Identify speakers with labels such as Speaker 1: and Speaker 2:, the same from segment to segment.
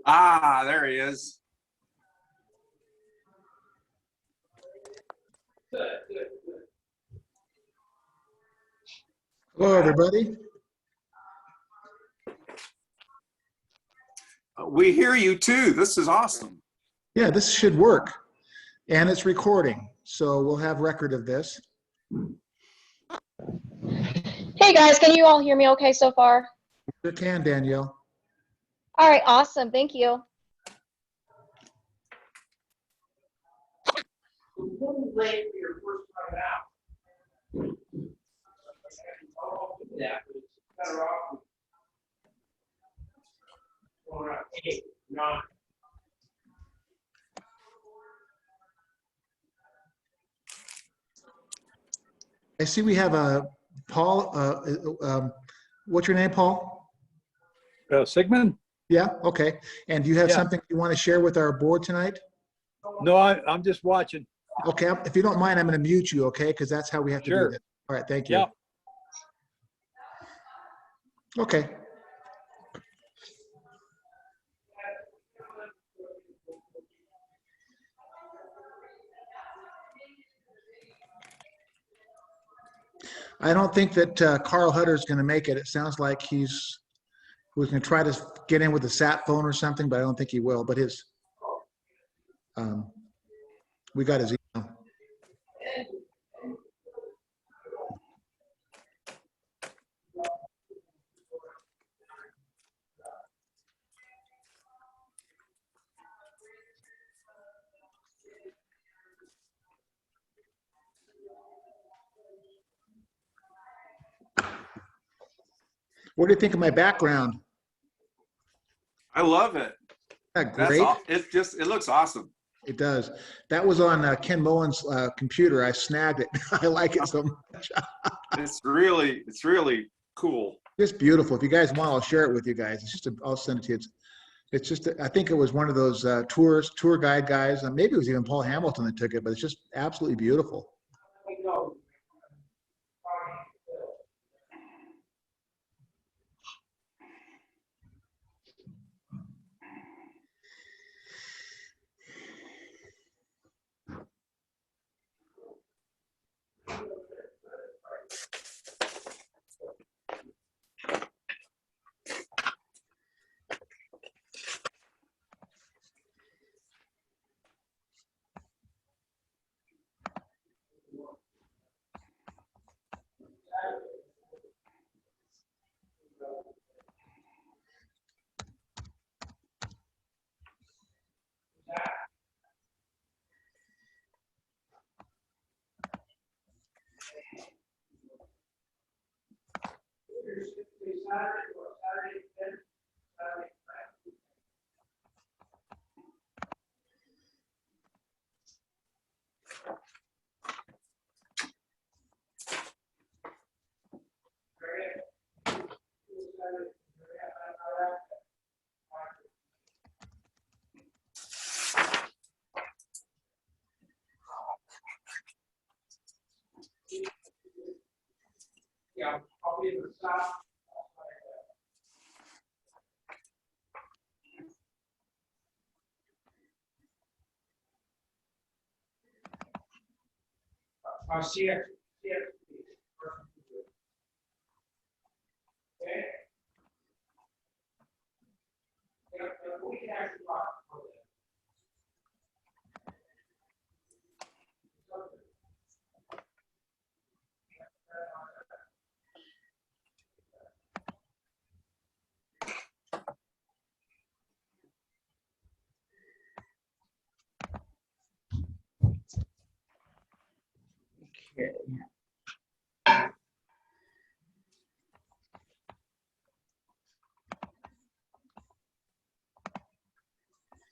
Speaker 1: Ah, there he is.
Speaker 2: Hello, everybody.
Speaker 1: We hear you too. This is awesome.
Speaker 2: Yeah, this should work. And it's recording, so we'll have record of this.
Speaker 3: Hey guys, can you all hear me okay so far?
Speaker 2: Sure can, Danielle.
Speaker 3: All right, awesome. Thank you.
Speaker 4: Late for your first time out. Yeah, it's better off going around 8, 9.
Speaker 2: I see we have a Paul. What's your name, Paul?
Speaker 5: Sigmund?
Speaker 2: Yeah, okay. And do you have
Speaker 5: Yeah.
Speaker 2: something you want to share with our board tonight?
Speaker 5: No, I'm just watching.
Speaker 2: Okay, if you don't mind, I'm going to mute you, okay? Because that's how we have to do
Speaker 5: Sure.
Speaker 2: this. All right, thank you.
Speaker 5: Yeah.
Speaker 2: Okay. I don't think that Carl Hutter is going to make it. It sounds like he was going to try to get in with a sat phone or something, but I don't think he will. But we got his email. What do you think of my background?
Speaker 1: I love it.
Speaker 2: Isn't that
Speaker 1: That's
Speaker 2: great?
Speaker 1: all. It looks awesome.
Speaker 2: It does. That was on Ken Mullen's computer. I snagged it. I like it so much.
Speaker 1: It's really cool.
Speaker 2: Just beautiful. If you guys want, I'll share it with you guys. It's just, I'll send it to you. It's just, I think it was one of those tour guide guys. Maybe it was even Paul Hamilton that took it, but it's just absolutely beautiful.
Speaker 4: Yeah, probably the stop. See it. Okay. Yeah, we can actually talk about that. Okay.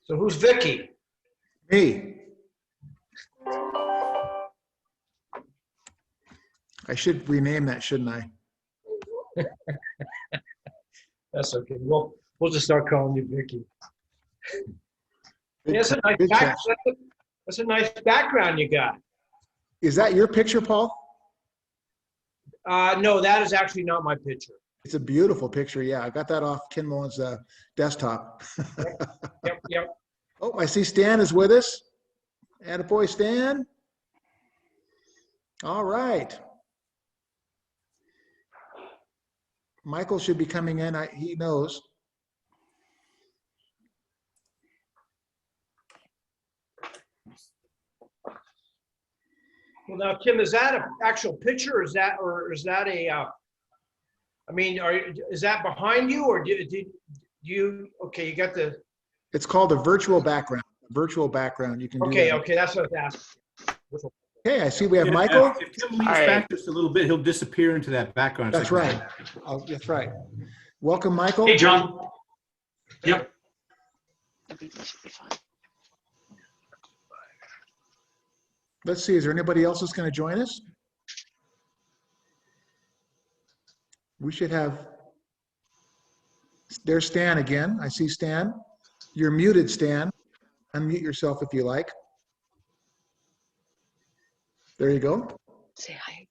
Speaker 4: So who's Vicky?
Speaker 2: Me. I should rename that, shouldn't I?
Speaker 4: That's okay. We'll just start calling you Vicky.
Speaker 2: Good
Speaker 4: That's a nice
Speaker 2: good
Speaker 4: back,
Speaker 2: catch.
Speaker 4: that's a nice background you got.
Speaker 2: Is that your picture, Paul?
Speaker 4: No, that is actually not my picture.
Speaker 2: It's a beautiful picture. Yeah, I got that off Ken Mullen's desktop.
Speaker 4: Yep.
Speaker 2: Oh, I see Stan is with us. Attaboy, Stan. All right. Michael should be coming in. He knows.
Speaker 4: Well, now, Kim, is that an actual picture, or is that a, I mean, is that behind you, or did you, okay, you got the,
Speaker 2: It's called a virtual background. Virtual background. You can do
Speaker 4: okay,
Speaker 2: that.
Speaker 4: okay, that's what I was asking.
Speaker 2: Okay, I see we have Michael.
Speaker 6: If Tim leans back just a little bit, he'll disappear into that background.
Speaker 2: That's
Speaker 6: segment.
Speaker 2: right. Oh, that's right. Welcome, Michael.
Speaker 7: Hey, John. Yep.
Speaker 8: Everything should be fine.
Speaker 2: Let's see, is there anybody else that's going to join us? We should have, there's Stan again. I see Stan. You're muted, Stan. Unmute yourself if you like. There you go.
Speaker 8: Say hi.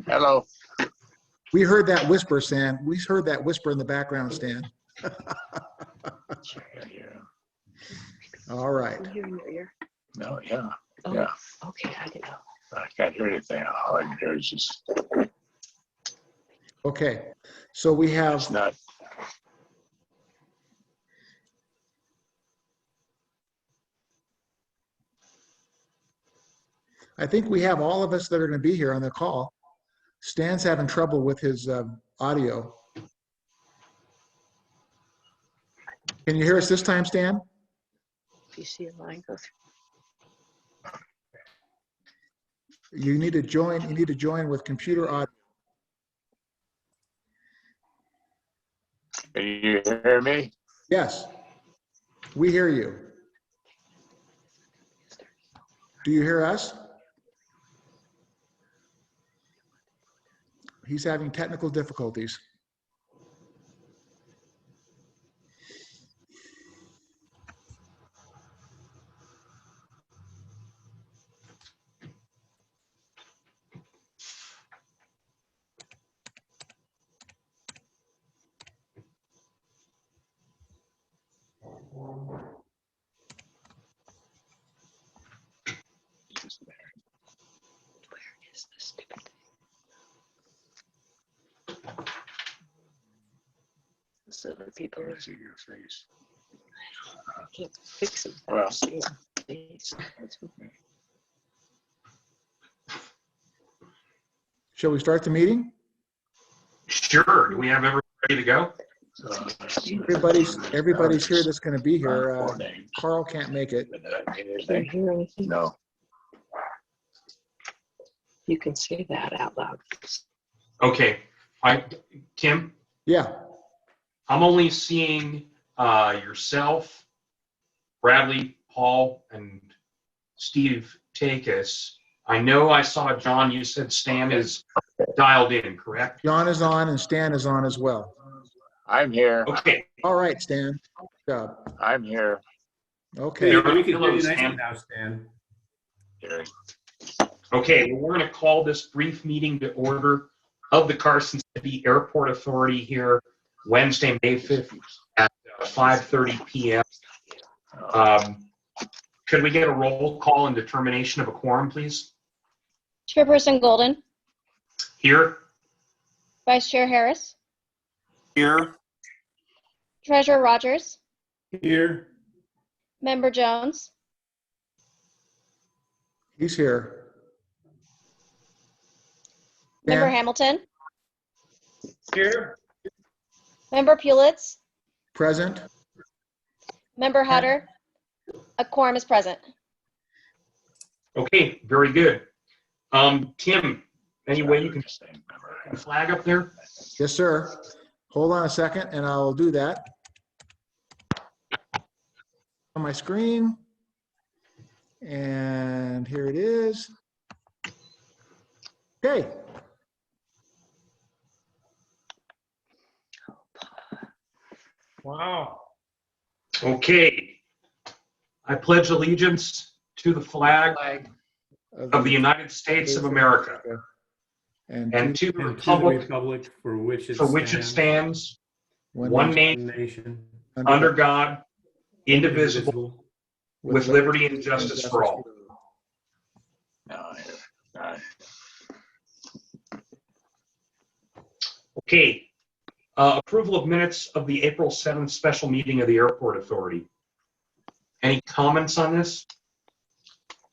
Speaker 9: Hello.
Speaker 2: We heard that whisper, Stan. We heard that whisper in the background, Stan. All right.
Speaker 8: Can you hear in your ear?
Speaker 9: No, yeah,
Speaker 8: Oh,
Speaker 9: yeah.
Speaker 8: okay, I didn't know.
Speaker 9: I can't hear anything. All I can hear is just,
Speaker 2: Okay. So we have,
Speaker 9: it's not,
Speaker 2: I think we have all of us that are going to be here on the call. Stan's having trouble with his audio. Can you hear us this time, Stan?
Speaker 8: If you see a line go through.
Speaker 2: You need to join. You need to join with computer audio.
Speaker 9: can you hear me?
Speaker 2: Yes, we hear you. Do you hear us? He's having technical difficulties.
Speaker 8: Where is this stupid thing? So the people
Speaker 9: I see your face.
Speaker 8: can't fix it.
Speaker 9: Well.
Speaker 2: Shall we start the meeting?
Speaker 7: Sure. Do we have everybody ready to go?
Speaker 2: Everybody's here that's going to be here.
Speaker 9: Four names.
Speaker 2: Carl can't make it.
Speaker 9: But did I mean
Speaker 8: Can you
Speaker 9: anything?
Speaker 8: hear anything?
Speaker 9: No.
Speaker 8: You can say that out loud.
Speaker 7: Okay. Tim,
Speaker 2: Yeah.
Speaker 7: I'm only seeing yourself, Bradley, Paul, and Steve Takis. I know I saw John, you said Stan is dialed in, correct?
Speaker 2: John is on and Stan is on as well.
Speaker 9: I'm here.
Speaker 7: Okay.
Speaker 2: All right, Stan. Good job.
Speaker 9: I'm here.
Speaker 2: Okay.
Speaker 7: There
Speaker 6: We can hear
Speaker 7: Hello,
Speaker 6: you nicely
Speaker 7: Stan.
Speaker 6: now, Stan.
Speaker 9: Here.
Speaker 7: Okay, well, we're going to call this brief meeting to order of the Carson City Airport Authority here Wednesday, May 5th at 5:30 p.m. Could we get a roll call and determination of a quorum, please?
Speaker 3: Chairperson Golden,
Speaker 7: Here.
Speaker 3: Vice Chair Harris,
Speaker 1: Here.
Speaker 3: Treasurer Rogers,
Speaker 6: Here.
Speaker 3: Member Jones,
Speaker 2: He's here.
Speaker 3: Member
Speaker 2: Stan,
Speaker 3: Hamilton,
Speaker 4: Here,
Speaker 3: Member Pulitz,
Speaker 2: present.
Speaker 3: Member Hutter. A quorum is present.
Speaker 7: Okay, very good. Tim, any way you can flag up there?
Speaker 2: Yes, sir. Hold on a second and I'll do that. On my screen. And here it is. Okay.
Speaker 4: wow.
Speaker 7: Okay. I pledge allegiance to the flag of the United States of America and to the
Speaker 6: And to the
Speaker 7: republic
Speaker 6: republic for which it
Speaker 7: for which it stands, one
Speaker 2: nation,
Speaker 7: nation,
Speaker 6: nation,
Speaker 7: under God, indivisible,
Speaker 6: indivisible.
Speaker 7: with liberty and justice for all.
Speaker 9: Aye.
Speaker 7: Okay. Approval of minutes of the April 7th special meeting of the Airport Authority. Any comments on this?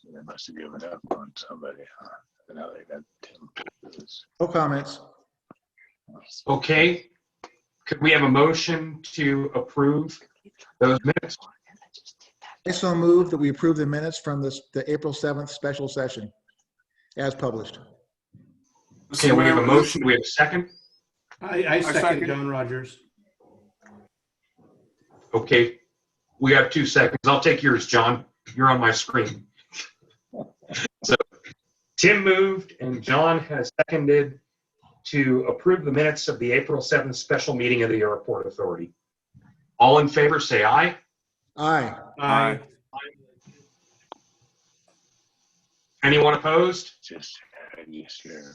Speaker 9: They must have given up on somebody. Now they got Tim.
Speaker 2: No comments.
Speaker 7: Okay. Could we have a motion to approve those minutes?
Speaker 2: I so move that we approve the minutes from the April 7th special session as published.
Speaker 7: Okay, we have a motion. Do we have a second?
Speaker 6: I second
Speaker 1: second.
Speaker 6: John Rogers.
Speaker 7: Okay. We have 2 seconds. I'll take yours, John. You're on my screen. So Tim moved and John has seconded to approve the minutes of the April 7th special meeting of the Airport Authority. All in favor, say aye.
Speaker 2: Aye.
Speaker 6: Aye.
Speaker 7: Anyone opposed?
Speaker 9: Just yes, sir.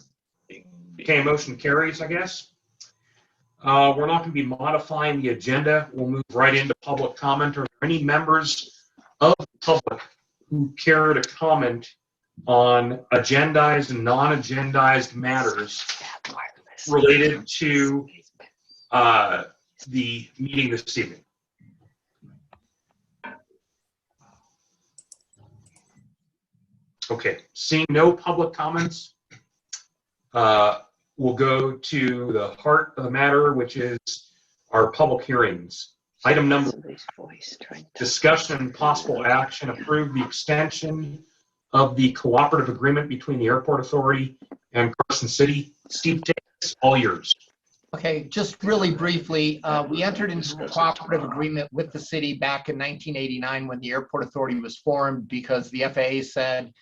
Speaker 7: Okay, motion carries, I guess. We're not going to be modifying the agenda. We'll move right into public comment. Are there any members of the public who care to comment on agendized and non-agendized matters related to the meeting this evening? Okay, seeing no public comments, we'll go to the heart of the matter, which is our public hearings. Item number, discussion and possible action, approve the extension of the cooperative agreement between the Airport Authority and Carson City. Steve, takes all yours.
Speaker 10: Okay, just really briefly, we entered into a cooperative agreement with the city back in 1989 when the Airport Authority was formed, because the FAA said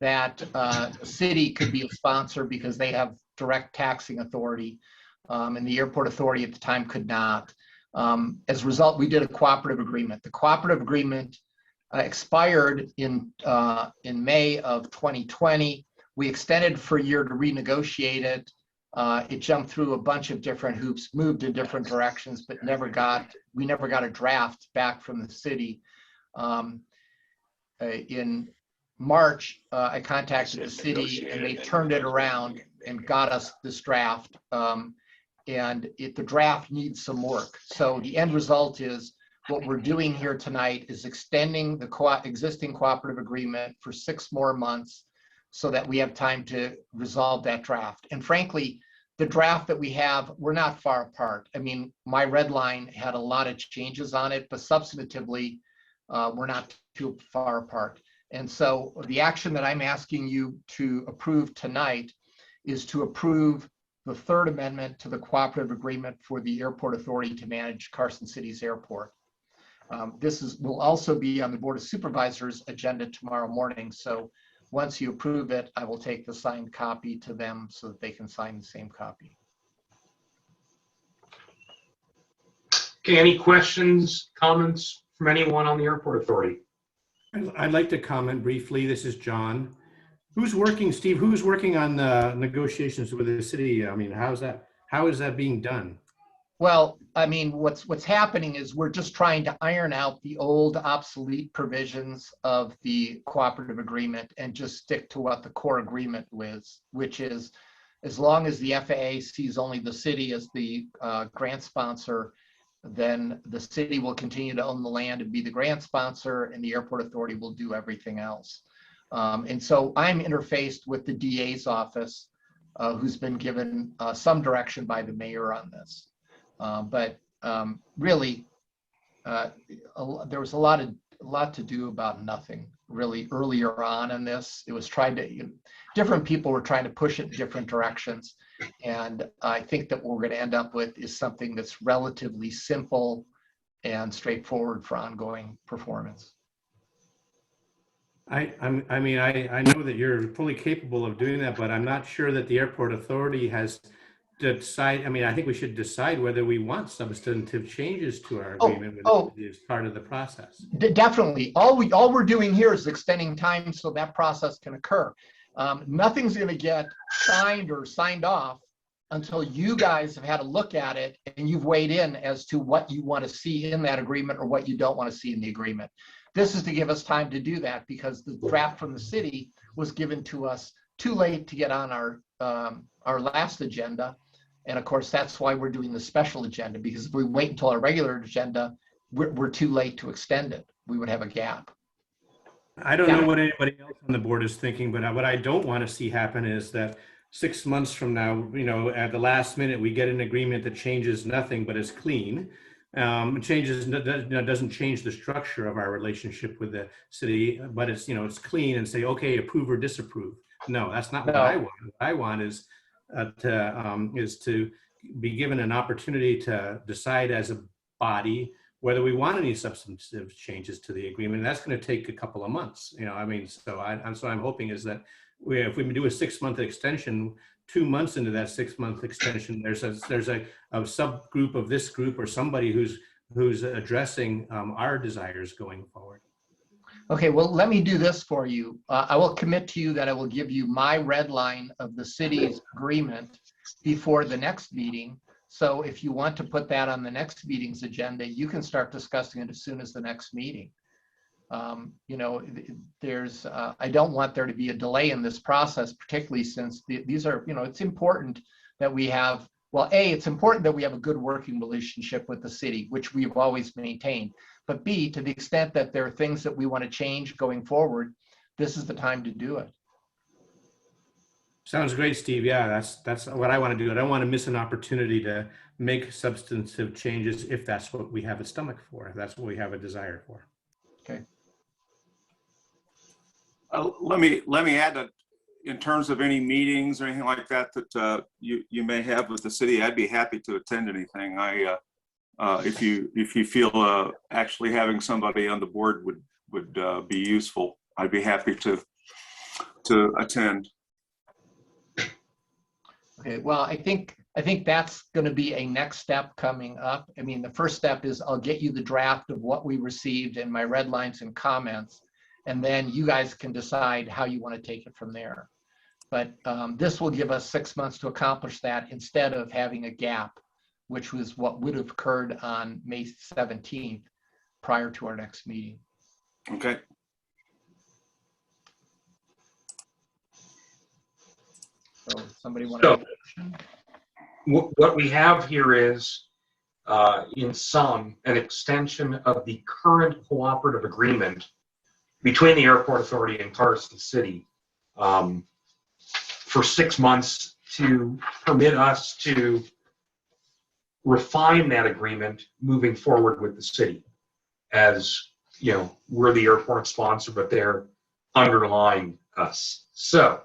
Speaker 10: that the city could be a sponsor because they have direct taxing authority, and the Airport Authority at the time could not. As a result, we did a cooperative agreement. The cooperative agreement expired in May of 2020. We extended for a year to renegotiate it. It jumped through a bunch of different hoops, moved in different directions, but we never got a draft back from the city. In March, I contacted the city and they turned it around and got us this draft. The draft needs some work. So the end result is what we're doing here tonight is extending the existing cooperative agreement for 6 more months so that we have time to resolve that draft. And frankly, the draft that we have, we're not far apart. I mean, my red line had a lot of changes on it, but substantively, we're not too far apart. And so the action that I'm asking you to approve tonight is to approve the 3rd amendment to the cooperative agreement for the Airport Authority to manage Carson City's airport. This will also be on the Board of Supervisors agenda tomorrow morning. So once you approve it, I will take the signed copy to them so that they can sign the same copy.
Speaker 7: Okay, any questions, comments from anyone on the Airport Authority?
Speaker 6: I'd like to comment briefly. This is John. Who's working, Steve? Who's working on the negotiations with the city? I mean, how is that being done?
Speaker 10: Well, I mean, what's happening is we're just trying to iron out the old obsolete provisions of the cooperative agreement and just stick to what the core agreement was, which is as long as the FAA sees only the city as the grant sponsor, then the city will continue to own the land and be the grant sponsor, and the Airport Authority will do everything else. And so I'm interfaced with the DA's office, who's been given some direction by the mayor on this. Really, there was a lot to do about nothing really earlier on in this. It was different people were trying to push it in different directions. And I think that what we're going to end up with is something that's relatively simple and straightforward for ongoing performance.
Speaker 6: I mean, I know that you're fully capable of doing that, but I'm not sure that the Airport Authority has decide. I mean, I think we should decide whether we want substantive changes to our agreement as part of the process.
Speaker 10: Definitely. All we're doing here is extending time so that process can occur. Nothing's going to get signed or signed off until you guys have had a look at it and you've weighed in as to what you want to see in that agreement or what you don't want to see in the agreement. This is to give us time to do that because the draft from the city was given to us too late to get on our last agenda. And of course, that's why we're doing the special agenda, because if we wait until our regular agenda, we're too late to extend it. We would have a gap.
Speaker 6: I don't know what anybody else on the board is thinking, but what I don't want to see happen is that 6 months from now, at the last minute, we get an agreement that changes nothing but is clean. Doesn't change the structure of our relationship with the city, but it's clean, and say, okay, approve or disapprove. No, that's not what I want. What I want is to be given an opportunity to decide as a body whether we want any substantive changes to the agreement. And that's going to take a couple of months. So I'm hoping is that if we do a 6-month extension, 2 months into that 6-month extension, there's a subgroup of this group or somebody who's addressing our desires going forward.
Speaker 10: Okay, well, let me do this for you. I will commit to you that I will give you my red line of the city's agreement before the next meeting. So if you want to put that on the next meeting's agenda, you can start discussing it as soon as the next meeting. I don't want there to be a delay in this process, particularly since these are, it's important that we have, well, A, it's important that we have a good working relationship with the city, which we've always maintained. But B, to the extent that there are things that we want to change going forward, this is the time to do it.
Speaker 6: Sounds great, Steve. Yeah, that's what I want to do. I don't want to miss an opportunity to make substantive changes if that's what we have a stomach for, if that's what we have a desire for.
Speaker 10: Okay.
Speaker 1: Let me add that in terms of any meetings or anything like that you may have with the city, I'd be happy to attend anything. If you feel actually having somebody on the board would be useful, I'd be happy to attend.
Speaker 10: Okay, well, I think that's going to be a next step coming up. I mean, the first step is I'll get you the draft of what we received and my red lines and comments, and then you guys can decide how you want to take it from there. But this will give us 6 months to accomplish that instead of having a gap, which was what would have occurred on May 17th prior to our next meeting.
Speaker 1: Okay.
Speaker 10: So somebody want to make a motion?
Speaker 7: What we have here is, in sum, an extension of the current cooperative agreement between the Airport Authority and Carson City for 6 months to permit us to refine that agreement moving forward with the city. As we're the airport sponsor, but they're underlying us. So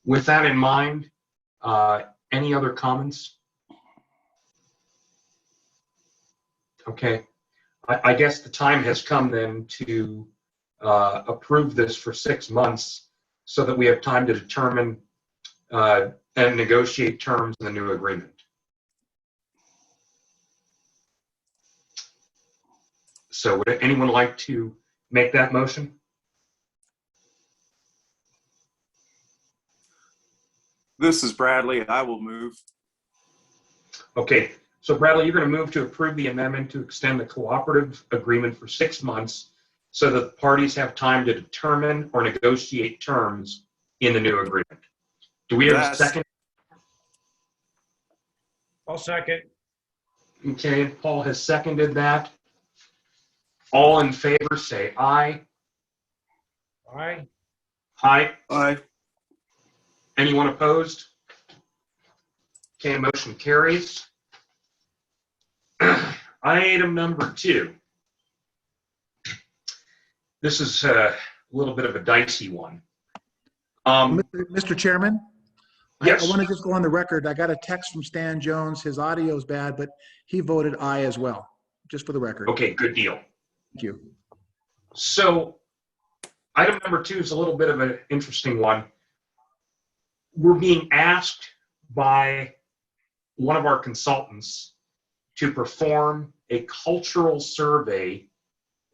Speaker 7: with that in mind, any other comments? Okay, I guess the time has come then to approve this for 6 months so that we have time to determine and negotiate terms in the new agreement. So would anyone like to make that motion?
Speaker 1: This is Bradley. I will move.
Speaker 7: Okay, so Bradley, you're going to move to approve the amendment to extend the cooperative agreement for 6 months so that the parties have time to determine or negotiate terms in the new agreement. Do we have a second?
Speaker 4: I'll second.
Speaker 7: Okay, Paul has seconded that. All in favor say aye.
Speaker 4: Aye.
Speaker 7: Aye.
Speaker 1: Aye.
Speaker 7: Anyone opposed? Okay, motion carries. Item number 2. This is a little bit of a dicey one.
Speaker 2: Mr. Chairman?
Speaker 7: Yes.
Speaker 2: I want to just go on the record. I got a text from Stan Jones. His audio is bad, but he voted aye as well, just for the record.
Speaker 7: Okay, good deal.
Speaker 2: Thank you.
Speaker 7: So item number 2 is a little bit of an interesting one. We're being asked by one of our consultants to perform a cultural survey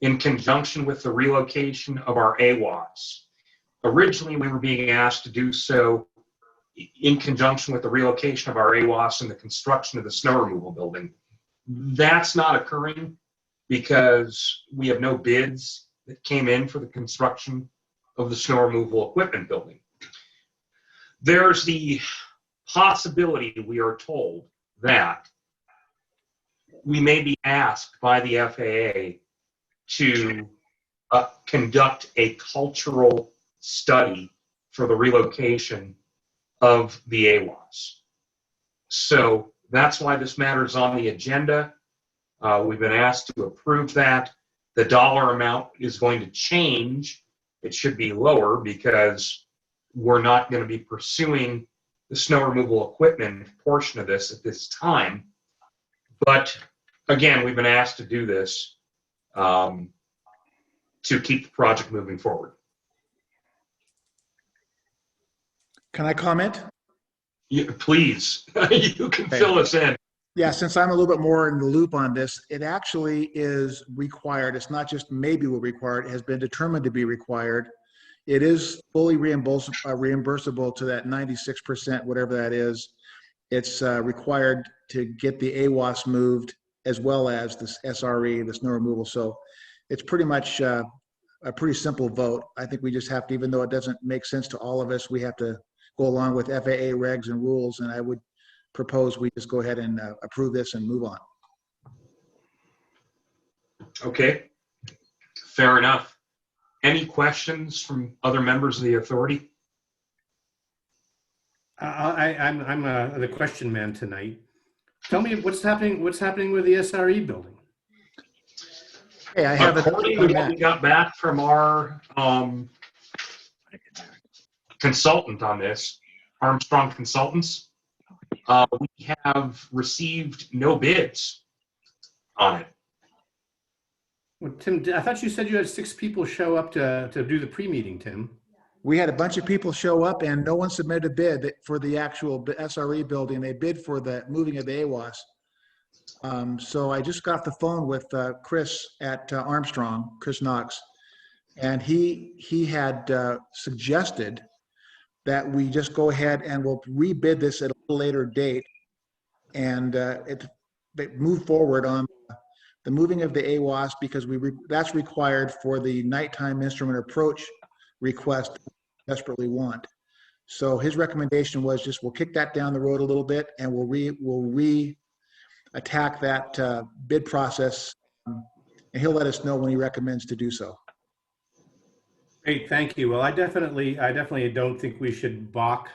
Speaker 7: in conjunction with the relocation of our AWAS. Originally, we were being asked to do so in conjunction with the relocation of our AWAS and the construction of the snow removal building. That's not occurring because we have no bids that came in for the construction of the snow removal equipment building. There's the possibility, we are told, that we may be asked by the FAA to conduct a cultural study for the relocation of the AWAS. So that's why this matter is on the agenda. We've been asked to approve that. The dollar amount is going to change. It should be lower because we're not going to be pursuing the snow removal equipment portion of this at this time. But again, we've been asked to do this to keep the project moving forward.
Speaker 2: Can I comment?
Speaker 7: Please, you can fill us in.
Speaker 2: Yeah, since I'm a little bit more in the loop on this, it actually is required. It's not just maybe will require, it has been determined to be required. It is fully reimbursable to that 96%, whatever that is. It's required to get the AWAS moved as well as the SRE, the snow removal. So it's pretty much a pretty simple vote. I think we just have to, even though it doesn't make sense to all of us, we have to go along with FAA regs and rules. And I would propose we just go ahead and approve this and move on.
Speaker 7: Okay, fair enough. Any questions from other members of the authority?
Speaker 6: I'm the question man tonight. Tell me what's happening with the SRE building.
Speaker 2: Hey, I have
Speaker 7: According to what we got back from our consultant on this, Armstrong Consultants, we have received no bids on it.
Speaker 6: Well, Tim, I thought you said you had 6 people show up to do the pre-meeting, Tim.
Speaker 2: We had a bunch of people show up and no one submitted a bid for the actual SRE building. They bid for the moving of the AWAS. So I just got off the phone with Chris at Armstrong, Chris Knox, and he had suggested that we just go ahead and we'll rebid this at a little later date and move forward on the moving of the AWAS because that's required for the nighttime instrument approach request we desperately want. So his recommendation was just we'll kick that down the road a little bit and we'll re-attack that bid process, and he'll let us know when he recommends to do so.
Speaker 6: Great, thank you. Well, I definitely don't think we should balk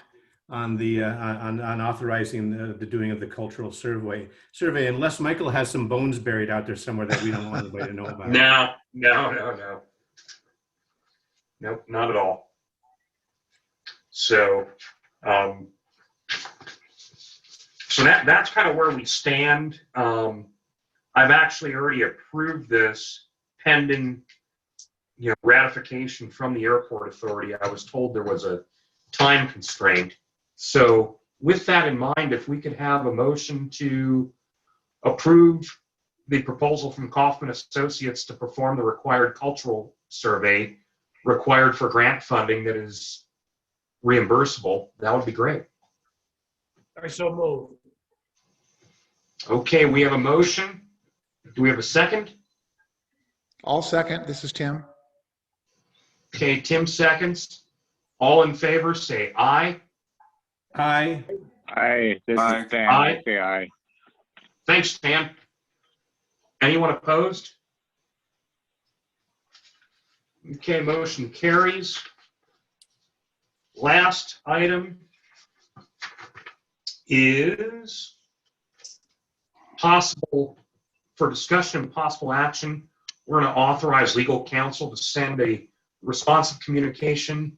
Speaker 6: on the on authorizing the doing of the cultural survey unless Michael has some bones buried out there somewhere that we don't want anybody to know about.
Speaker 7: No. Nope, not at all. So, so that's kind of where we stand. I've actually already approved this pending, ratification from the airport authority. I was told there was a time constraint. So with that in mind, if we could have a motion to approve the proposal from Kaufman Associates to perform the required cultural survey required for grant funding that is reimbursable, that would be great.
Speaker 4: I so move.
Speaker 7: Okay, we have a motion. Do we have a second?
Speaker 2: I'll second. This is Tim.
Speaker 7: Okay, Tim seconds. All in favor, say aye.
Speaker 6: Aye.
Speaker 9: Aye. This
Speaker 1: Aye.
Speaker 9: is Stan.
Speaker 7: Aye.
Speaker 9: I say aye.
Speaker 7: Thanks, Stan. Anyone opposed? Okay, motion carries. Last item is possible for discussion and possible action. We're going to authorize legal counsel to send a responsive communication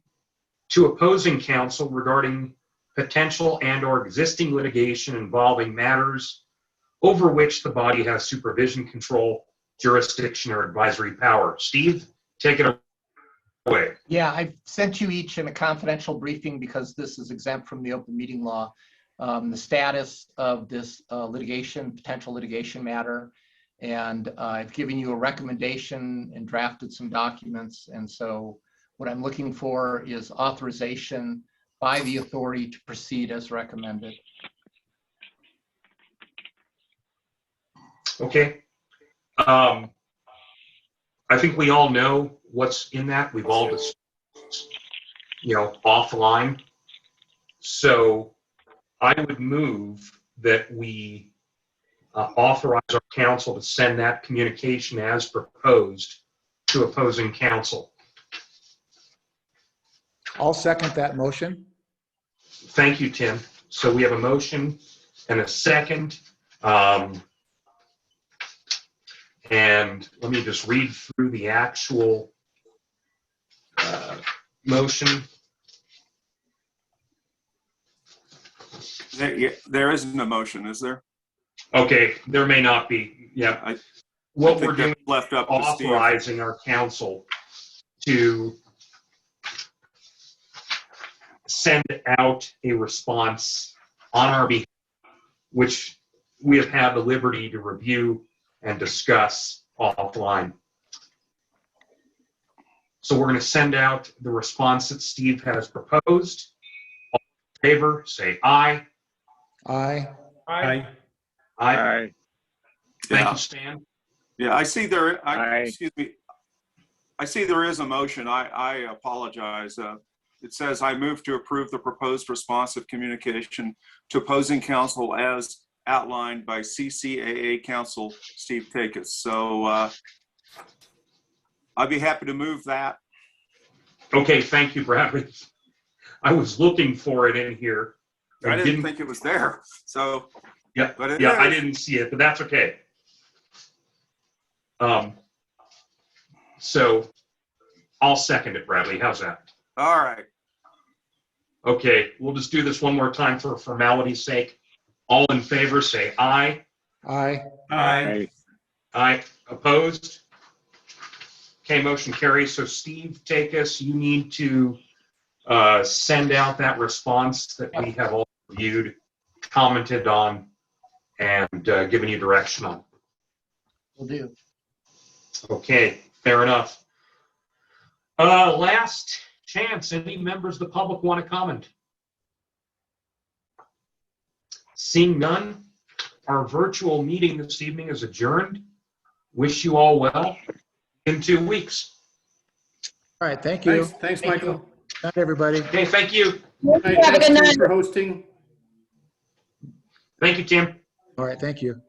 Speaker 7: to opposing counsel regarding potential and/or existing litigation involving matters over which the body has supervision, control, jurisdiction, or advisory power. Steve, take it away.
Speaker 10: Yeah, I sent you each in a confidential briefing because this is exempt from the open meeting law. The status of this potential litigation matter, and I've given you a recommendation and drafted some documents. And so What I'm looking for is authorization by the authority to proceed as recommended.
Speaker 7: Okay. I think we all know what's in that. We've all just, offline. So I would move that we authorize our council to send that communication as proposed to opposing counsel.
Speaker 2: I'll second that motion.
Speaker 7: Thank you, Tim. So we have a motion and a second. And let me just read through the actual motion.
Speaker 1: There isn't a motion, is there?
Speaker 7: Okay, there may not be. Yeah.
Speaker 1: I
Speaker 7: What
Speaker 1: think
Speaker 7: we're doing
Speaker 1: that's left up to Steve.
Speaker 7: authorizing our council to send out a response on our behalf, which we have had the liberty to review and discuss offline. So we're going to send out the response that Steve has proposed. All in favor, say aye.
Speaker 2: Aye.
Speaker 6: Aye.
Speaker 7: Aye. Thank
Speaker 1: Yeah.
Speaker 7: you, Stan.
Speaker 1: Yeah, I see there,
Speaker 9: Aye.
Speaker 1: excuse me. I see there is a motion. I apologize. It says, I move to approve the proposed responsive communication to opposing counsel as outlined by CCAA counsel Steve Takis. So I'd be happy to move that.
Speaker 7: Okay, thank you, Bradley. I was looking for it in here.
Speaker 1: I didn't think it was there. So,
Speaker 7: Yeah,
Speaker 1: but it
Speaker 7: yeah, I
Speaker 1: is.
Speaker 7: didn't see it, but that's okay. So I'll second it, Bradley. How's that?
Speaker 1: All right.
Speaker 7: Okay, we'll just do this one more time for formality's sake. All in favor, say aye.
Speaker 2: Aye.
Speaker 6: Aye.
Speaker 7: Aye. Opposed? Okay, motion carries. So Steve, take us. You need to send out that response that we have all reviewed, commented on, and given you direction on.
Speaker 10: Will do.
Speaker 7: Okay, fair enough. Last chance. Any members of the public want to comment? Seeing none, our virtual meeting this evening is adjourned. Wish you all well in 2 weeks.
Speaker 2: All right, thank you.
Speaker 6: Thanks, Michael.
Speaker 2: Good night, everybody.
Speaker 7: Okay, thank you.
Speaker 3: Have a
Speaker 6: Thanks,
Speaker 3: good
Speaker 6: Tim,
Speaker 3: night.
Speaker 6: for hosting.
Speaker 7: Thank you, Tim.
Speaker 2: All right, thank you.